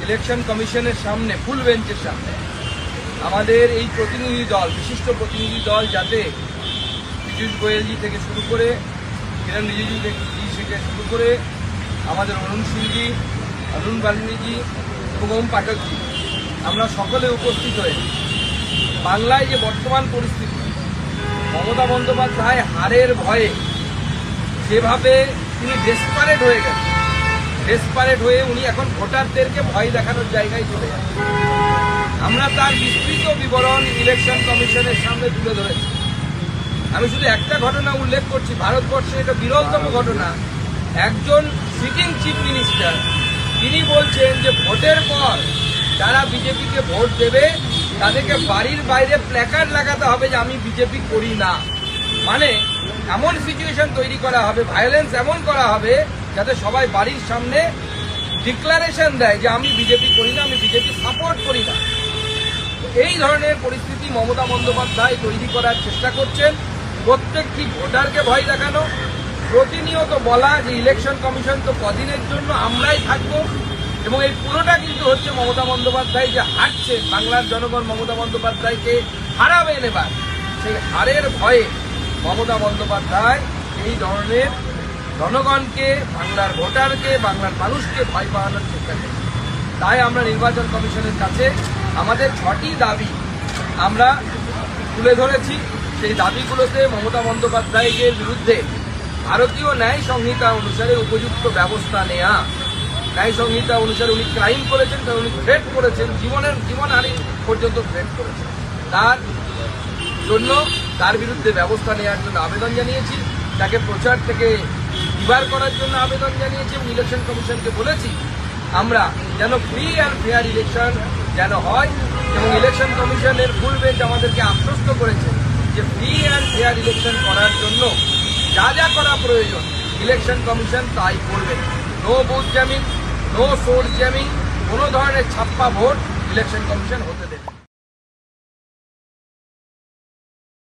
Election কমিশনের সামনে, ফুল বেঞ্চের সামনে আমাদের এই প্রতিনিধি দল, বিশিষ্ট প্রতিনিধি দল, যাতে পীযূষ গোয়েলজি থেকে শুরু করে, কিরণ রিজিজু থেকে শুরু করে, আমাদের অরুণ সিংজি, অরুণ বাল্মীজি এবং ওম পাঠকজি, আমরা সকলে উপস্থিত হয়ে বাংলায় যে বর্তমান পরিস্থিতি, মমতা বন্দ্যোপাধ্যায় হারের ভয়ে যেভাবে তিনি ডেসপারেট হয়ে গেছেন, ডেসপারেট হয়ে উনি এখন ভোটারদেরকে ভয় দেখানোর জায়গায় চলে যাচ্ছেন। আমরা তার বিস্তৃত বিবরণ ইলেকশন কমিশনের সামনে তুলে ধরেছি। আমি শুধু একটা ঘটনা উল্লেখ করছি, ভারতবর্ষে এটা বিরলতম ঘটনা। একজন সিটিং চিফ মিনিস্টার তিনি বলছেন যে ভোটের পর যারা বিজেপিকে ভোট দেবে তাদেরকে বাড়ির বাইরে প্ল্যাকার্ড লাগাতে হবে যে আমি বিজেপি করি না। মানে এমন সিচুয়েশন তৈরি করা হবে, ভায়োলেন্স এমন করা হবে যাতে সবাই বাড়ির সামনে ডিক্লারেশন দেয় যে আমি বিজেপি করি না, আমি বিজেপি সাপোর্ট করি না। এই ধরনের পরিস্থিতি মমতা বন্দ্যোপাধ্যায় তৈরি করার চেষ্টা করছেন। প্রত্যেকটি ভোটারকে ভয় দেখানো, প্রতিনিয়ত বলা যে ইলেকশন কমিশন তো কদিনের জন্য, আমরাই থাকবো। এবং এই পুরোটা কিন্তু হচ্ছে মমতা বন্দ্যোপাধ্যায় যে হারছেন, বাংলার জনগণ মমতা বন্দ্যোপাধ্যায়কে হারাবেন এবার, সেই হারের ভয়ে মমতা বন্দ্যোপাধ্যায় এই ধরনের জনগণকে, বাংলার ভোটারকে, বাংলার মানুষকে ভয় পাওয়ানোর চেষ্টা করছে। তাই আমরা নির্বাচন কমিশনের কাছে আমাদের 6টি দাবি আমরা তুলে ধরেছি। সেই দাবিগুলোতে মমতা বন্দ্যোপাধ্যায়ের বিরুদ্ধে ভারতীয় ন্যায় সংহিতা অনুসারে উপযুক্ত ব্যবস্থা নেওয়া। ন্যায় সংহিতা অনুসারে উনি ক্রাইম করেছেন, কারণ উনি থ্রেট করেছেন, জীবনহানি পর্যন্ত থ্রেট করেছেন। তার জন্য তার বিরুদ্ধে ব্যবস্থা নেওয়ার জন্য আবেদন জানিয়েছি। তাকে প্রচার থেকে ডিবার করার জন্য আবেদন জানিয়েছি এবং ইলেকশন কমিশনকে বলেছি আমরা যেন ফ্রি অ্যান্ড ফেয়ার ইলেকশন যেন হয়। এবং ইলেকশন কমিশনের ফুল বেঞ্চ আমাদেরকে আশ্বস্ত করেছে যে ফ্রি অ্যান্ড ফেয়ার ইলেকশন করার জন্য যা যা করা প্রয়োজন ইলেকশন কমিশন তাই করবে। No booth jamming, no source jamming, কোনো ধরনের ছাপ্পা ভোট ইলেকশন কমিশন হতে দেবে।